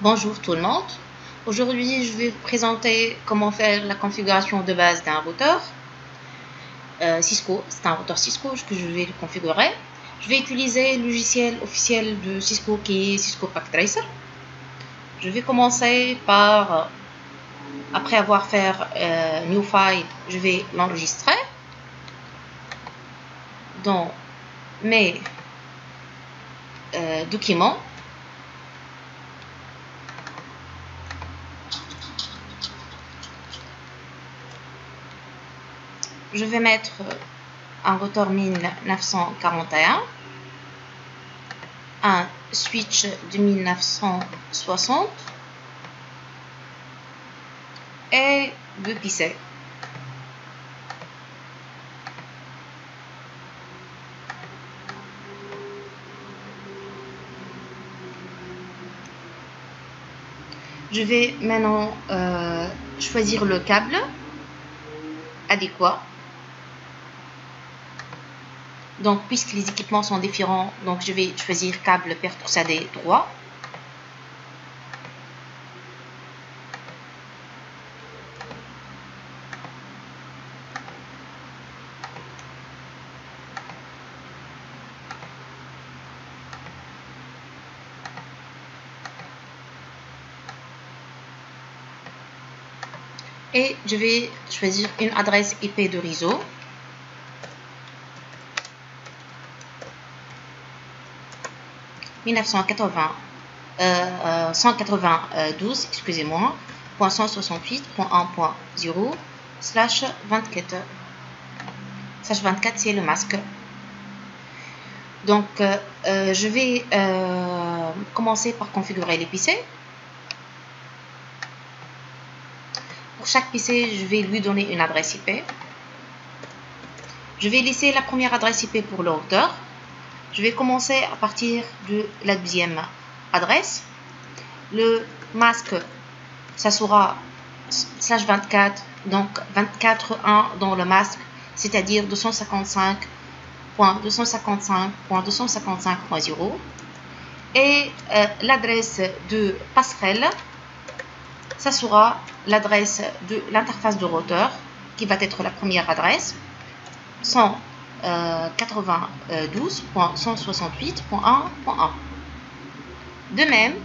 Bonjour tout le monde. Aujourd'hui, je vais vous présenter comment faire la configuration de base d'un routeur Cisco. C'est un routeur Cisco que je vais le configurer. Je vais utiliser le logiciel officiel de Cisco qui est Cisco Packet Tracer. Je vais commencer par, après avoir fait New File, je vais l'enregistrer dans mes documents. Je vais mettre un routeur 1941, un switch de 1960 et deux PC. Je vais maintenant choisir le câble adéquat. Donc, puisque les équipements sont différents, donc je vais choisir câble paire torsadé droit. Et je vais choisir une adresse IP de réseau. .192, excusez-moi, .168.1.0/24. /24 c'est le masque. Donc je vais commencer par configurer les PC. Pour chaque PC, je vais lui donner une adresse IP. Je vais laisser la première adresse IP pour le routeur. Je vais commencer à partir de la deuxième adresse. Le masque, ça sera /24, donc 24.1 dans le masque, c'est-à-dire 255.255.255.0. Et l'adresse de passerelle, ça sera l'adresse de l'interface de routeur, qui va être la première adresse, 192.168.1.1. De même,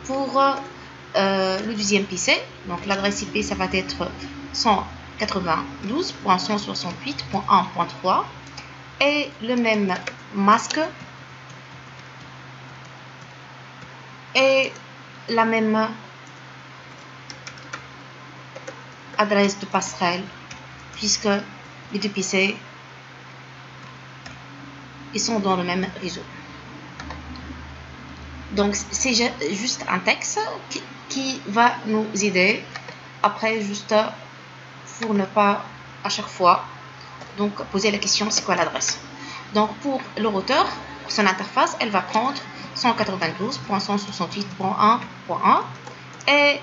pour le deuxième PC, donc l'adresse IP, ça va être 192.168.1.3 et le même masque et la même adresse de passerelle, puisque les deux PC ils sont dans le même réseau. Donc c'est juste un texte qui va nous aider après, juste pour ne pas à chaque fois donc poser la question c'est quoi l'adresse. Donc pour le routeur, pour son interface, elle va prendre 192.168.1.1 et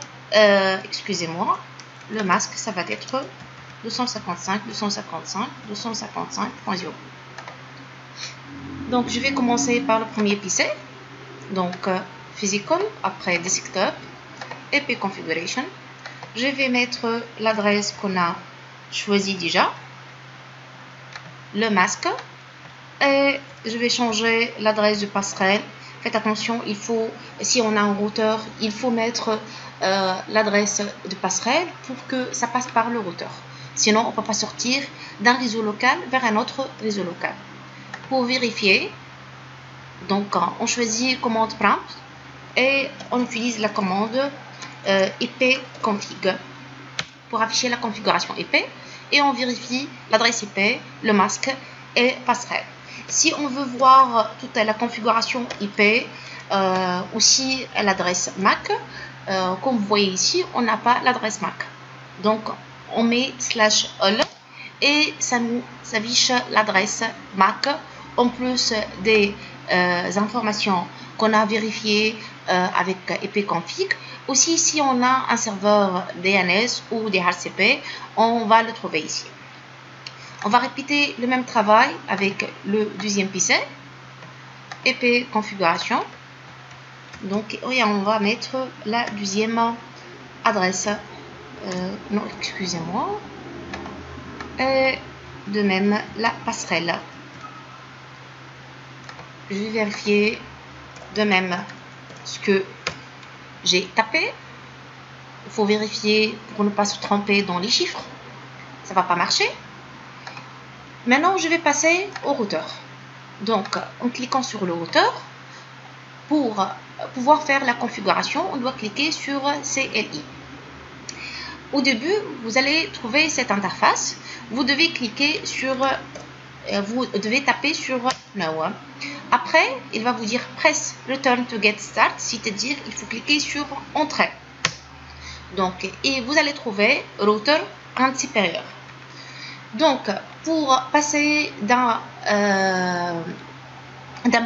excusez-moi, le masque ça va être 255.255.255.0. Donc je vais commencer par le premier PC, donc Physical, après Desktop, IP Configuration. Je vais mettre l'adresse qu'on a choisie déjà, le masque, et je vais changer l'adresse de passerelle. Faites attention, il faut, si on a un routeur, il faut mettre l'adresse de passerelle pour que ça passe par le routeur. Sinon, on ne peut pas sortir d'un réseau local vers un autre réseau local. Pour vérifier, donc on choisit commande prompt et on utilise la commande ipconfig pour afficher la configuration IP et on vérifie l'adresse IP, le masque et passerelle. Si on veut voir toute la configuration IP, aussi l'adresse MAC, comme vous voyez ici, on n'a pas l'adresse MAC. Donc on met /all et ça nous affiche l'adresse MAC en plus des informations qu'on a vérifiées avec ipconfig. Aussi, si on a un serveur DNS ou DHCP, on va le trouver ici. On va répéter le même travail avec le deuxième PC, IP configuration. Donc, oui, on va mettre la deuxième adresse. Non, excusez-moi. Et de même, la passerelle. Je vais vérifier de même ce que j'ai tapé. Il faut vérifier pour ne pas se tromper dans les chiffres. Ça va pas marcher. Maintenant, je vais passer au routeur. Donc, en cliquant sur le routeur, pour pouvoir faire la configuration, on doit cliquer sur CLI. Au début, vous allez trouver cette interface. Vous devez cliquer sur, vous devez taper sur No. Après, il va vous dire Press Return to get start, c'est-à-dire il faut cliquer sur Entrée. Donc, et vous allez trouver routeur en supérieur. Donc, pour passer d'un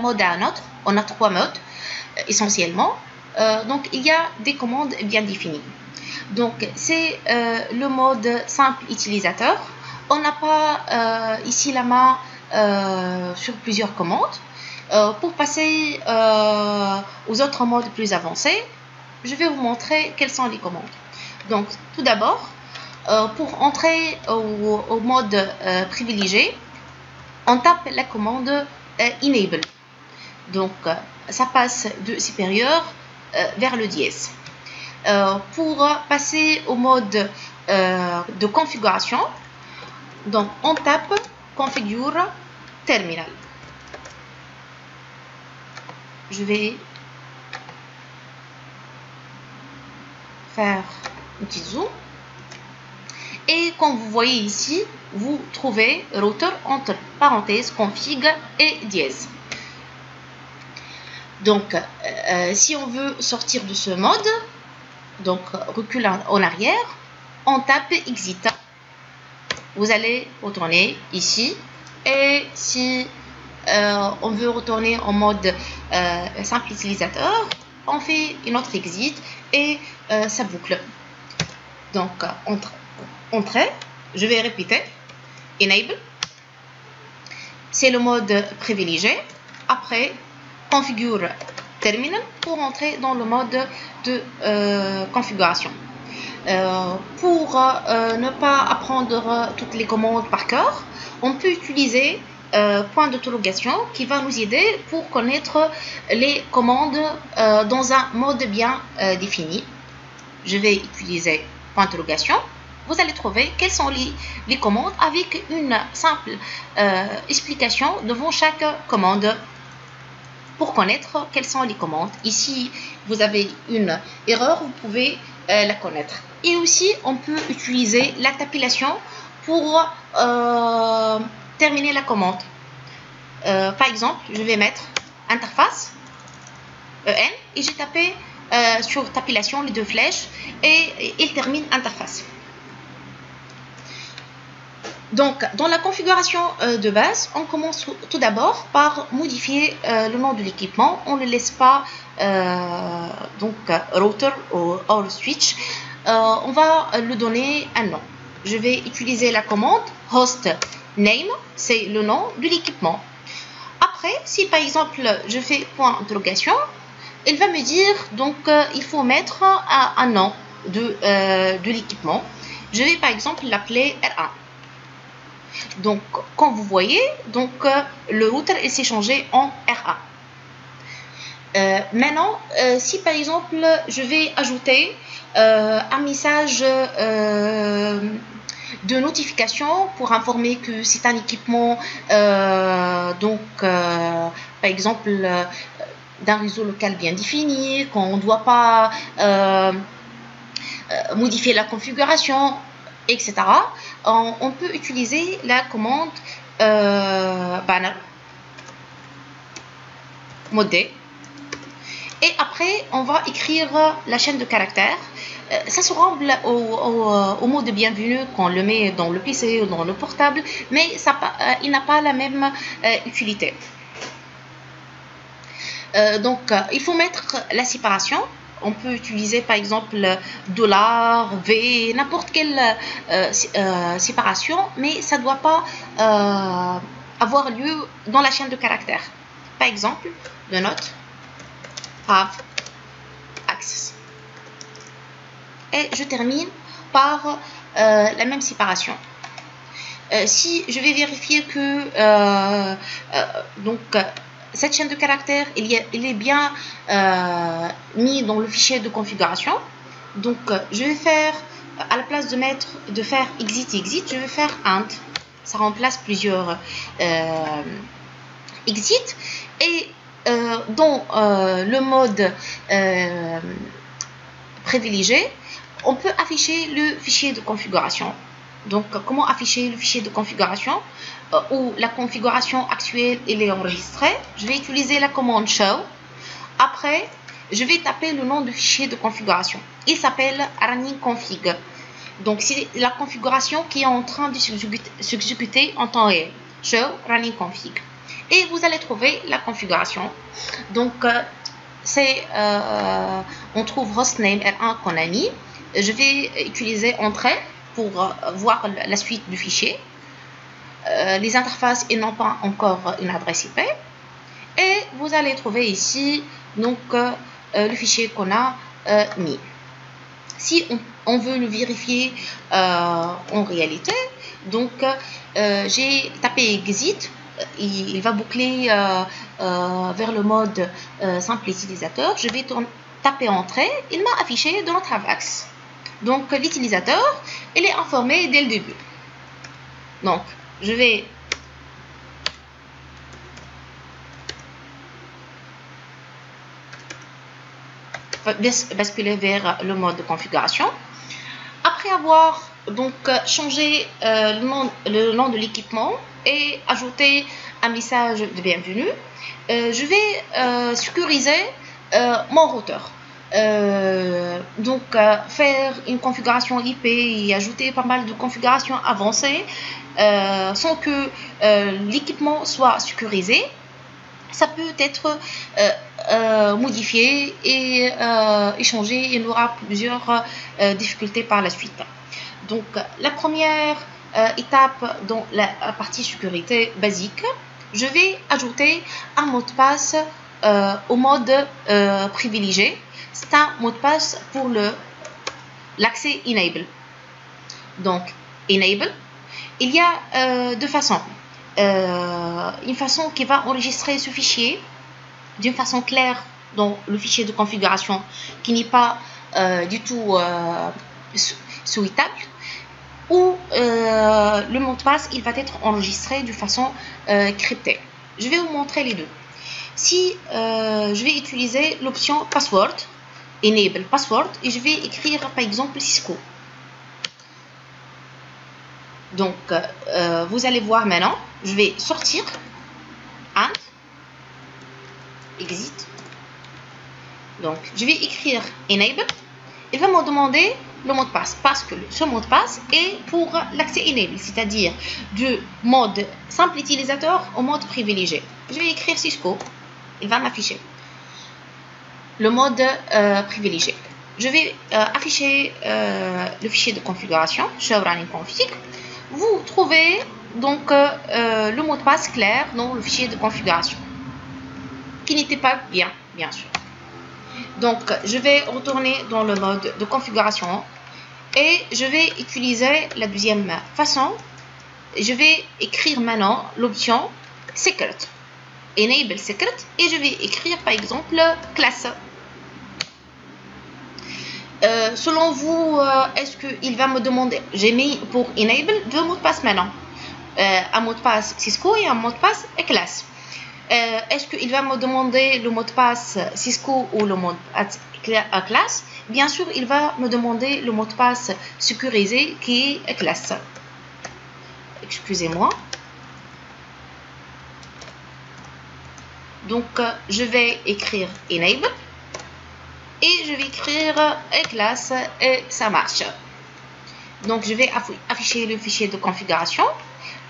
mode à un autre, on a 3 modes essentiellement. Donc, il y a des commandes bien définies. Donc, c'est le mode simple utilisateur. On n'a pas ici la main sur plusieurs commandes. Pour passer aux autres modes plus avancés, je vais vous montrer quelles sont les commandes. Donc, tout d'abord, pour entrer au mode privilégié, on tape la commande Enable. Donc, ça passe de supérieur vers le dièse. Pour passer au mode de configuration, donc on tape Configure Terminal. Je vais faire un petit zoom. Et comme vous voyez ici, vous trouvez routeur entre parenthèses config et dièse. Donc, si on veut sortir de ce mode, donc recule en arrière, on tape Exit. Vous allez retourner ici. Et si on veut retourner en mode simple utilisateur, on fait une autre Exit et ça boucle. Donc, Entrée, je vais répéter, Enable, c'est le mode privilégié. Après, Configure Terminal pour entrer dans le mode de configuration. Pour ne pas apprendre toutes les commandes par cœur, on peut utiliser point d'interrogation qui va nous aider pour connaître les commandes dans un mode bien défini. Je vais utiliser point d'interrogation. Vous allez trouver quelles sont les commandes avec une simple explication devant chaque commande pour connaître quelles sont les commandes. Ici, vous avez une erreur, vous pouvez la connaître. Et aussi, on peut utiliser la tapulation pour terminer la commande. Par exemple, je vais mettre interface EN et j'ai tapé sur tapulation les deux flèches et il termine interface. Donc, dans la configuration de base, on commence tout d'abord par modifier le nom de l'équipement. On ne laisse pas donc router ou switch. On va lui donner un nom. Je vais utiliser la commande host name, c'est le nom de l'équipement. Après, si par exemple je fais point d'interrogation, il va me dire donc il faut mettre un nom de l'équipement. Je vais par exemple l'appeler R1. Donc, comme vous voyez, donc, le routeur s'est changé en R1. Maintenant, si par exemple, je vais ajouter un message de notification pour informer que c'est un équipement, donc, par exemple, d'un réseau local bien défini, qu'on ne doit pas modifier la configuration, etc. On peut utiliser la commande banner modé et après on va écrire la chaîne de caractères. Ça se ressemble au mot de bienvenue qu'on le met dans le PC ou dans le portable, mais ça, il n'a pas la même utilité. Donc il faut mettre la séparation. On peut utiliser par exemple $, n'importe quelle séparation, mais ça ne doit pas avoir lieu dans la chaîne de caractères. Par exemple, le note have et je termine par la même séparation. Si je vais vérifier que cette chaîne de caractères il est bien mis dans le fichier de configuration, donc je vais faire, à la place de faire exit, je vais faire int. Ça remplace plusieurs exit, et dans le mode privilégié, on peut afficher le fichier de configuration. Donc, comment afficher le fichier de configuration où la configuration actuelle est enregistrée? Je vais utiliser la commande show. Après, je vais taper le nom du fichier de configuration. Il s'appelle running config. Donc, c'est la configuration qui est en train de s'exécuter en temps réel. Show running config. Et vous allez trouver la configuration. Donc, on trouve hostname R1 qu'on a mis. Je vais utiliser entrée pour voir la suite du fichier. Les interfaces, ils n'ont pas encore une adresse IP. Et vous allez trouver ici donc le fichier qu'on a mis. Si on veut le vérifier en réalité, donc j'ai tapé exit, il va boucler vers le mode simple utilisateur. Je vais taper entrée, il m'a affiché dans notre AVAX. Donc l'utilisateur, il est informé dès le début. Donc je vais basculer vers le mode de configuration. Après avoir donc changé le nom de l'équipement et ajouté un message de bienvenue, je vais sécuriser mon routeur. Faire une configuration IP et ajouter pas mal de configurations avancées sans que l'équipement soit sécurisé, ça peut être modifié et échangé. Il y aura plusieurs difficultés par la suite. Donc la première étape dans la partie sécurité basique, je vais ajouter un mot de passe au mode privilégié. C'est un mot de passe pour l'accès enable. Donc enable, il y a deux façons. Une façon qui va enregistrer ce fichier d'une façon claire dans le fichier de configuration qui n'est pas du tout souhaitable, ou le mot de passe il va être enregistré de façon cryptée. Je vais vous montrer les deux. Si je vais utiliser l'option password, enable password, et je vais écrire par exemple Cisco. Donc vous allez voir maintenant, je vais sortir, int, exit. Donc je vais écrire enable, il va me demander le mot de passe parce que ce mot de passe est pour l'accès enable, c'est-à-dire du mode simple utilisateur au mode privilégié. Je vais écrire Cisco, il va m'afficher le mode privilégié. Je vais afficher le fichier de configuration, show running config. Vous trouvez donc le mot de passe clair dans le fichier de configuration qui n'était pas bien sûr. Donc je vais retourner dans le mode de configuration et je vais utiliser la deuxième façon. Je vais écrire maintenant l'option secret, enable secret, et je vais écrire par exemple classe. Selon vous, est-ce qu'il va me demander, j'ai mis pour enable deux mots de passe maintenant, un mot de passe Cisco et un mot de passe classe. Est-ce qu'il va me demander le mot de passe Cisco ou le mot de passe classe? Bien sûr, il va me demander le mot de passe sécurisé qui est classe. Excusez-moi. Donc, je vais écrire enable et je vais écrire classe et ça marche. Donc, je vais afficher le fichier de configuration.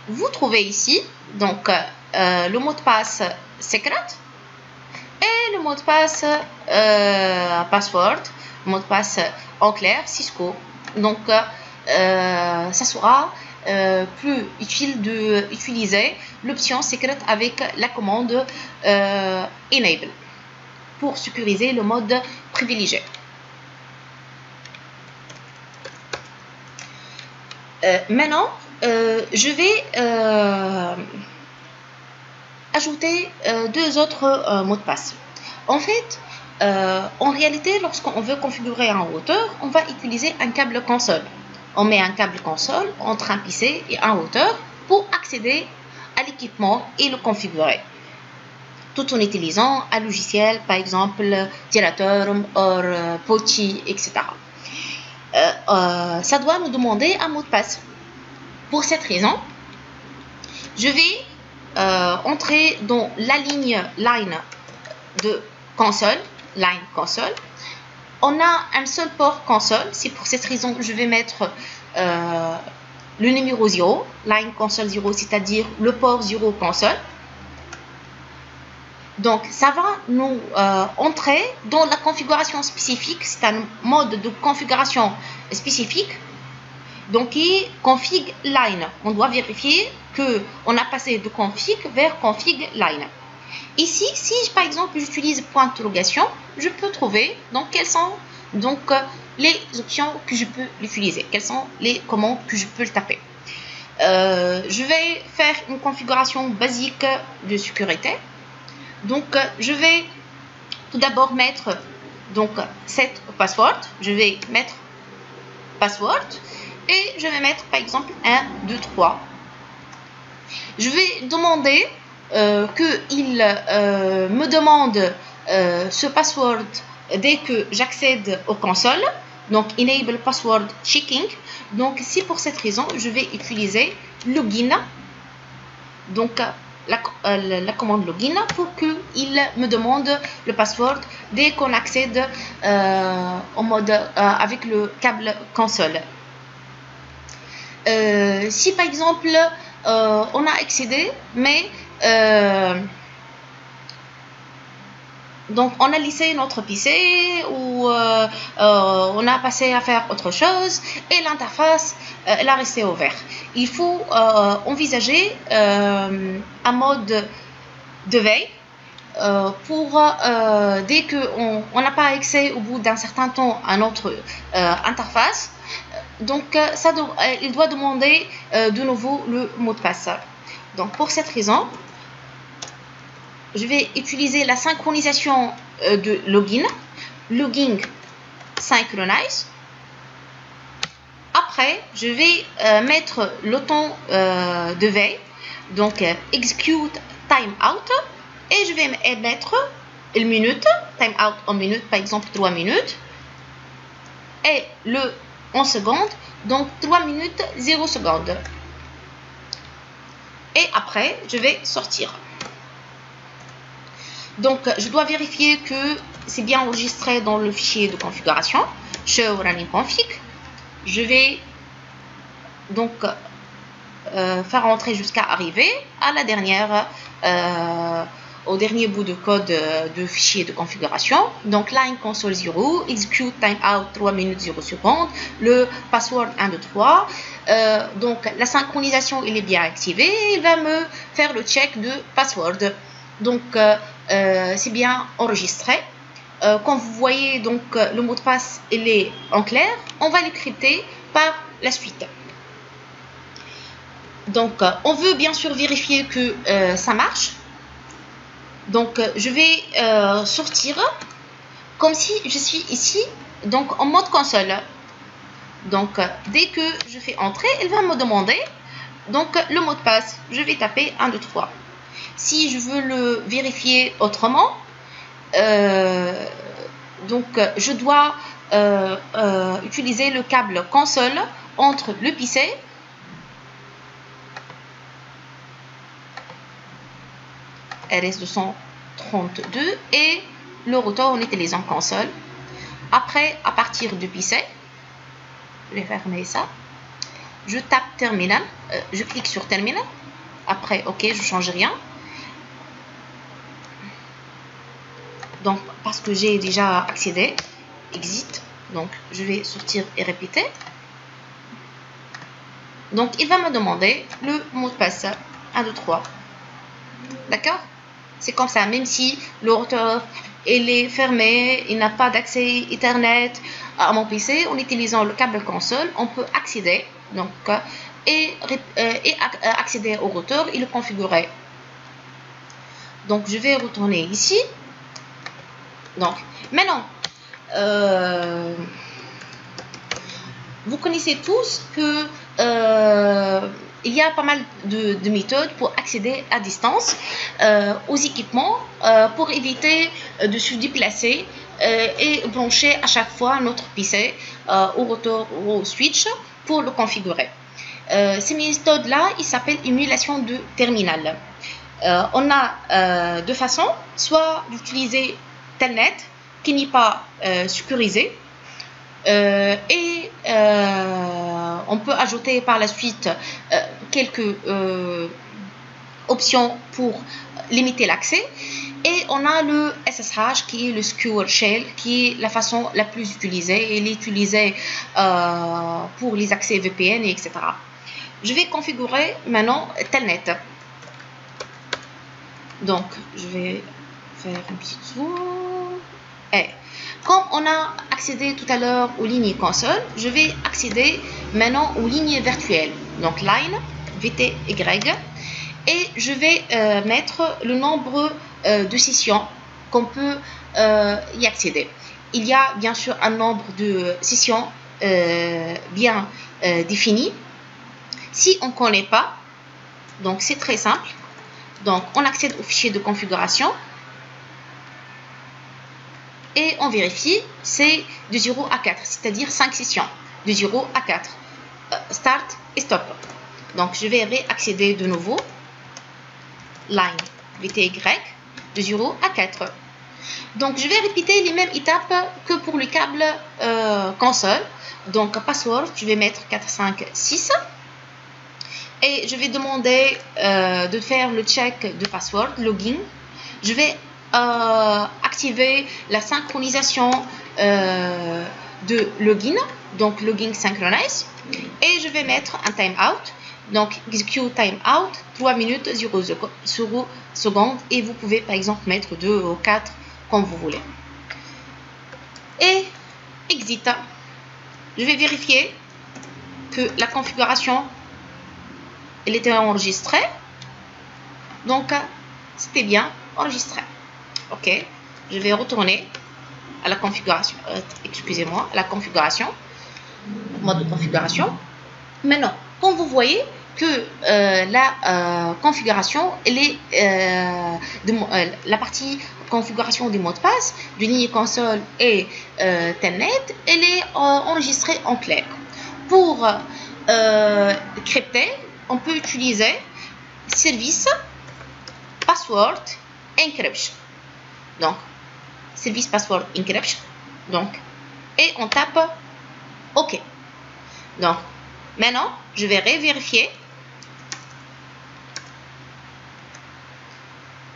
Vous trouvez ici donc le mot de passe secret et le mot de passe password, mot de passe en clair Cisco. Donc ça sera plus utile d'utiliser l'option secret avec la commande enable pour sécuriser le mode privilégié. Maintenant, je vais ajouter deux autres mots de passe. En fait, en réalité, lorsqu'on veut configurer un routeur, on va utiliser un câble console. On met un câble console entre un PC et un routeur pour accéder à l'équipement et le configurer, tout en utilisant un logiciel, par exemple Terraform ou Pochi, etc. Ça doit nous demander un mot de passe. Pour cette raison, je vais entrer dans la line de console, On a un seul port console, c'est pour cette raison que je vais mettre le numéro 0, line console 0, c'est-à-dire le port 0 console. Donc, ça va nous entrer dans la configuration spécifique. C'est un mode de configuration spécifique. Donc, qui config line. On doit vérifier qu'on a passé de config vers config line. Ici, si par exemple j'utilise point d'interrogation, je peux trouver donc quelles sont donc les options que je peux utiliser, quelles sont les commandes que je peux le taper. Je vais faire une configuration basique de sécurité. Donc, je vais tout d'abord mettre donc set password. Je vais mettre password et je vais mettre par exemple 1, 2, 3. Je vais demander qu'il me demande ce password dès que j'accède aux consoles. Donc, enable password checking. Donc, c'est pour cette raison je vais utiliser login. Donc, la commande login pour qu'il me demande le password dès qu'on accède en mode avec le câble console. Si par exemple on a accédé mais donc on a laissé notre PC ou on a passé à faire autre chose et l'interface elle a resté ouverte. Il faut envisager un mode de veille pour dès qu'on n'a pas accès au bout d'un certain temps à notre interface. Donc il doit demander de nouveau le mot de passe. Donc pour cette raison, je vais utiliser la synchronisation de login synchronize. Après, je vais mettre le temps de veille, donc execute timeout, et je vais mettre le minute, timeout en minute, par exemple 3 minutes, et le en secondes, donc 3 minutes 0 secondes. Et après, je vais sortir. Donc, je dois vérifier que c'est bien enregistré dans le fichier de configuration, show running config. Je vais donc faire entrer jusqu'à arriver à la dernière, au dernier bout de code de fichier de configuration. Donc, line console 0, execute timeout 3 minutes 0 secondes, le password 1, 2, 3. Donc, la synchronisation il est bien activée. Il va me faire le check de password. Donc, c'est bien enregistré. Quand vous voyez donc le mot de passe il est en clair, on va le crypter par la suite. Donc, on veut bien sûr vérifier que ça marche. Donc, je vais sortir comme si je suis ici, donc en mode console. Donc, dès que je fais entrer, il va me demander donc le mot de passe. Je vais taper 1, 2, 3. Si je veux le vérifier autrement, donc je dois utiliser le câble console entre le PC RS232 et le routeur en utilisant console. Après, à partir du PC, je vais fermer ça. Je tape terminal, je clique sur terminal. Après, ok, je ne change rien. Donc, parce que j'ai déjà accédé, exit. Donc, je vais sortir et répéter. Donc, il va me demander le mot de passe 1, 2, 3. D'accord? C'est comme ça, même si le routeur il est fermé, il n'a pas d'accès Ethernet à mon PC, en utilisant le câble console, on peut accéder Donc, et accéder au routeur et le configurer. Donc, je vais retourner ici. Donc, maintenant, vous connaissez tous que il y a pas mal de méthodes pour accéder à distance aux équipements pour éviter de se déplacer et brancher à chaque fois notre PC au routeur ou au switch pour le configurer. Ces méthodes-là, ils s'appellent émulation de terminal. On a deux façons, soit d'utiliser Telnet qui n'est pas sécurisé, et on peut ajouter par la suite quelques options pour limiter l'accès, et on a le SSH qui est le Secure Shell, qui est la façon la plus utilisée. Elle est utilisée pour les accès VPN, etc. Je vais configurer maintenant Telnet. Donc je vais faire un petit tour. Et comme on a accédé tout à l'heure aux lignes console, je vais accéder maintenant aux lignes virtuelles. Donc line, VTY, et je vais mettre le nombre de sessions qu'on peut y accéder. Il y a bien sûr un nombre de sessions bien défini. Si on ne connaît pas, donc c'est très simple. Donc on accède au fichier de configuration. Et on vérifie, c'est de 0 à 4, c'est-à-dire 5 sessions, de 0 à 4. Start et stop. Donc, je vais réaccéder de nouveau. Line, VTY, de 0 à 4. Donc, je vais répéter les mêmes étapes que pour le câble console. Donc, password, je vais mettre 456. Et je vais demander de faire le check de password, login. Je vais activer la synchronisation de login, donc login synchronize, et je vais mettre un timeout, donc execute timeout 3 minutes 0 secondes, et vous pouvez par exemple mettre 2 ou 4 comme vous voulez. Et exit. Je vais vérifier que la configuration elle était enregistrée, donc c'était bien enregistré. Ok, je vais retourner à la configuration, excusez-moi, la configuration, mode de configuration. Maintenant, comme vous voyez que la configuration, elle est la partie configuration du mot de passe, du ligne console et Telnet, elle est enregistrée en clair. Pour crypter, on peut utiliser service password encryption. Donc, service password encryption. Donc, et on tape OK. Donc, maintenant, je vais revérifier.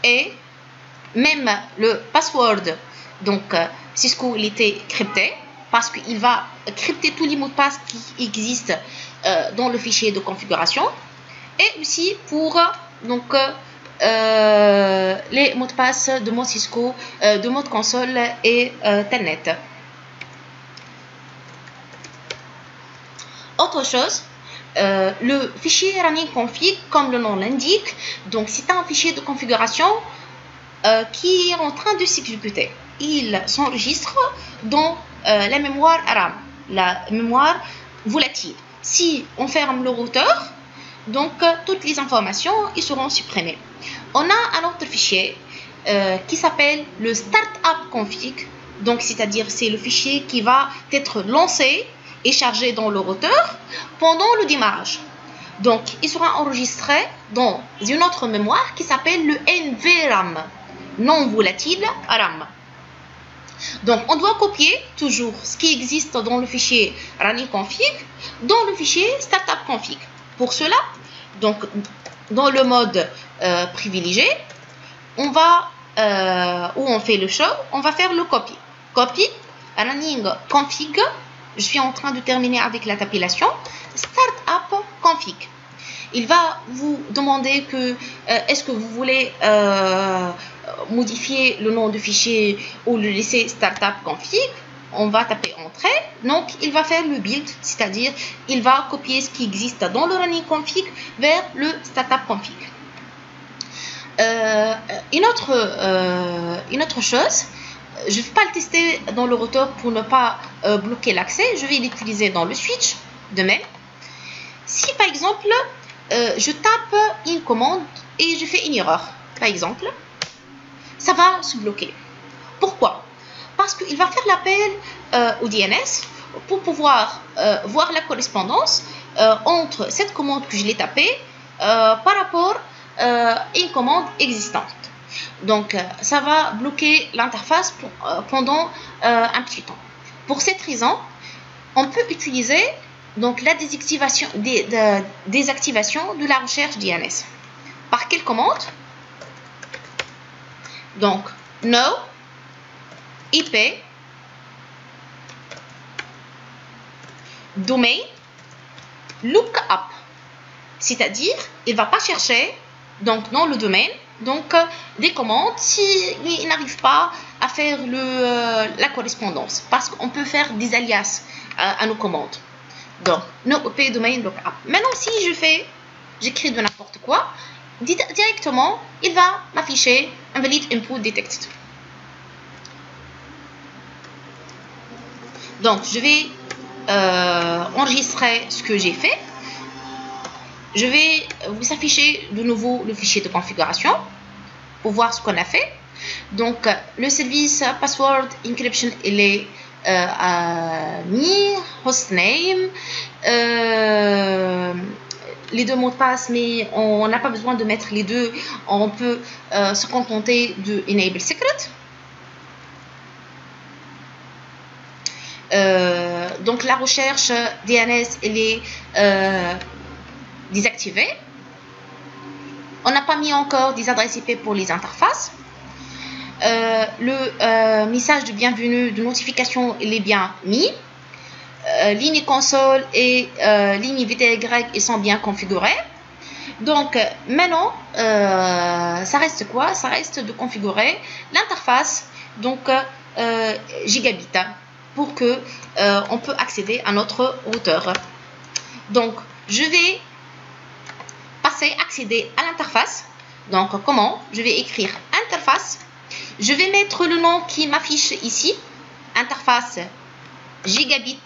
Et même le password, donc Cisco, il était crypté parce qu'il va crypter tous les mots de passe qui existent dans le fichier de configuration. Et aussi pour donc les mots de passe de mode Cisco, de mode console et Telnet. Autre chose, le fichier running config, comme le nom l'indique, donc c'est un fichier de configuration qui est en train de s'exécuter. Il s'enregistre dans la mémoire RAM, la mémoire volatile. Si on ferme le routeur, donc toutes les informations ils seront supprimées. On a un autre fichier qui s'appelle le startup config, donc c'est-à-dire c'est le fichier qui va être lancé et chargé dans le routeur pendant le démarrage. Donc il sera enregistré dans une autre mémoire qui s'appelle le NVRAM, non volatile RAM. Donc on doit copier toujours ce qui existe dans le fichier running config dans le fichier startup config. Pour cela, donc dans le mode privilégié, on va où on fait le show, on va faire le copy. Copy running config. Je suis en train de terminer avec la tabulation. Startup config. Il va vous demander que est-ce que vous voulez modifier le nom du fichier ou le laisser startup config. on va taper entrée, donc il va faire le build, c'est-à-dire il va copier ce qui existe dans le running config vers le startup config. Une autre chose, je ne vais pas le tester dans le routeur pour ne pas bloquer l'accès, je vais l'utiliser dans le switch de même. Si par exemple je tape une commande et je fais une erreur, par exemple, ça va se bloquer. Pourquoi? Parce qu'il va faire l'appel au DNS pour pouvoir voir la correspondance entre cette commande que je l'ai tapée par rapport à une commande existante. Donc, ça va bloquer l'interface pendant un petit temps. Pour cette raison, on peut utiliser donc, la désactivation de la recherche DNS. Par quelle commande? Donc, no IP domain lookup, c'est-à-dire il va pas chercher donc dans le domaine donc des commandes s'il n'arrive pas à faire la correspondance, parce qu'on peut faire des alias à nos commandes. Donc no IP domain lookup. Maintenant si j'écris de n'importe quoi, directement il va m'afficher invalid input detected. Donc, je vais enregistrer ce que j'ai fait. Je vais vous afficher de nouveau le fichier de configuration pour voir ce qu'on a fait. Donc, le service password encryption, il est mis, hostname, les deux mots de passe, mais on n'a pas besoin de mettre les deux. On peut se contenter de enable secret. Donc la recherche DNS elle est désactivée. On n'a pas mis encore des adresses IP pour les interfaces. Le message de bienvenue, de notification, il est bien mis. Ligne console et ligne VTY, ils sont bien configurés. Donc maintenant, ça reste quoi? Ça reste de configurer l'interface donc gigabit pour que on peut accéder à notre routeur. Donc je vais accéder à l'interface. Donc comment? Je vais écrire interface. Je vais mettre le nom qui m'affiche ici, interface gigabit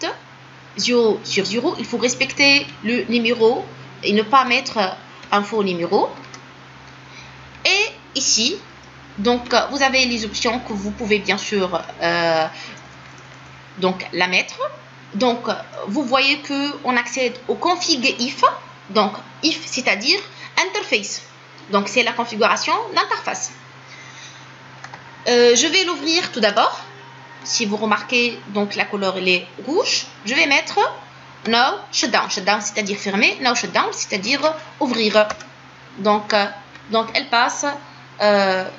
0 sur 0. Il faut respecter le numéro et ne pas mettre un faux numéro. Et ici, donc vous avez les options que vous pouvez bien sûr donc la mettre. Donc vous voyez que on accède au config if. Donc if c'est-à-dire interface. Donc c'est la configuration d'interface. Je vais l'ouvrir tout d'abord. Si vous remarquez, donc la couleur elle est rouge. Je vais mettre now shutdown. Shutdown c'est-à-dire fermer. Now shutdown c'est-à-dire ouvrir. Donc elle passe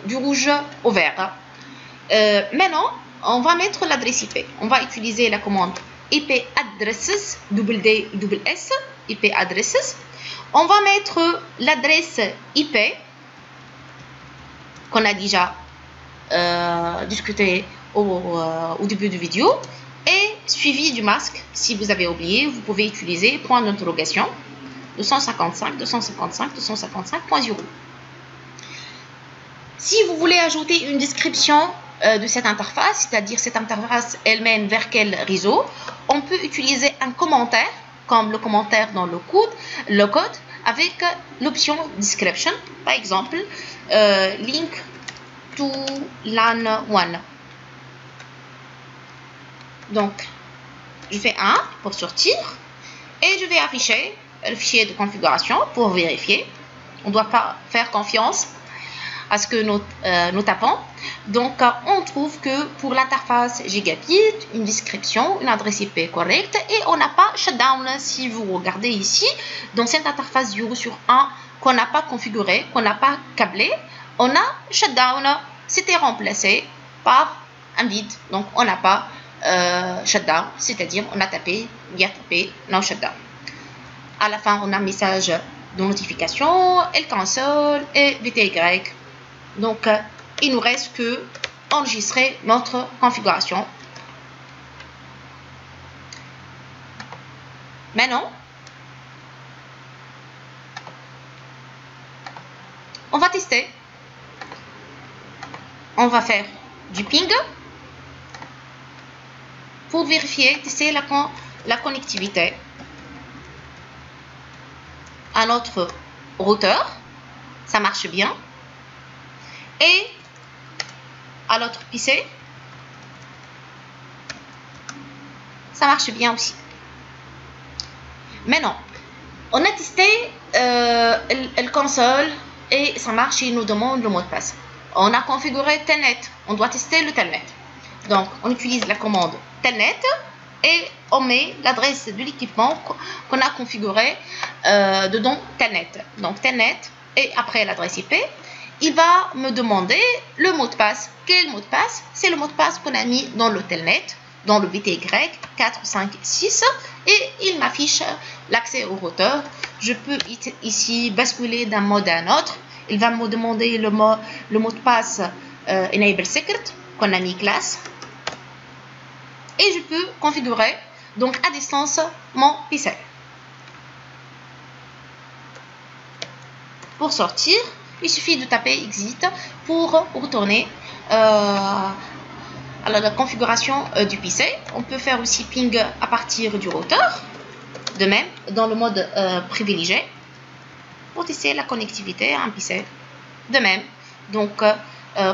du rouge au vert. Maintenant, on va mettre l'adresse IP. On va utiliser la commande IP addresses, S, IP addresses. On va mettre l'adresse IP qu'on a déjà discuté au début de vidéo et suivi du masque. Si vous avez oublié, vous pouvez utiliser point d'interrogation 255.255.255.0. Si vous voulez ajouter une description de cette interface, c'est-à-dire cette interface elle mène vers quel réseau, on peut utiliser un commentaire comme le commentaire dans le code avec l'option description, par exemple link to LAN 1. Donc je fais 1 pour sortir et je vais afficher le fichier de configuration pour vérifier. On ne doit pas faire confiance à ce que nous tapons. Donc on trouve que pour l'interface gigabit, une description, une adresse IP correcte et on n'a pas shutdown. Si vous regardez ici, dans cette interface 0 sur 1 qu'on n'a pas configuré, qu'on n'a pas câblé, on a shutdown. C'était remplacé par un vide. Donc on n'a pas shutdown, c'est-à-dire on a bien tapé no shutdown. À la fin, on a un message de notification, elle console et VTY. Donc, il nous reste que enregistrer notre configuration. Maintenant, on va tester. On va faire du ping pour vérifier, tester la connectivité à notre routeur. Ça marche bien. Et à l'autre PC, ça marche bien aussi. Maintenant, on a testé la console et ça marche. Il nous demande le mot de passe. On a configuré Telnet. On doit tester le Telnet. Donc, on utilise la commande Telnet et on met l'adresse de l'équipement qu'on a configuré dedans Telnet. Donc, Telnet et après l'adresse IP, il va me demander le mot de passe. Quel mot de passe? C'est le mot de passe qu'on a mis dans le Telnet, dans le BTY 456, et il m'affiche l'accès au routeur. Je peux ici basculer d'un mode à un autre. Il va me demander le mot de passe Enable Secret qu'on a mis classe. Et je peux configurer donc à distance mon PC. Pour sortir, il suffit de taper Exit pour retourner à la configuration du PC. On peut faire aussi ping à partir du routeur. De même, dans le mode privilégié, pour tester la connectivité à un PC. De même, donc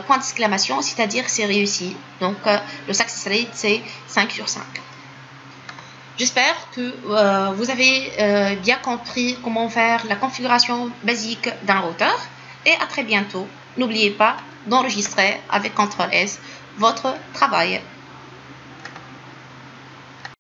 point d'exclamation, c'est-à-dire c'est réussi. Donc le success rate c'est 5 sur 5. J'espère que vous avez bien compris comment faire la configuration basique d'un routeur. Et à très bientôt. N'oubliez pas d'enregistrer avec CTRL S votre travail.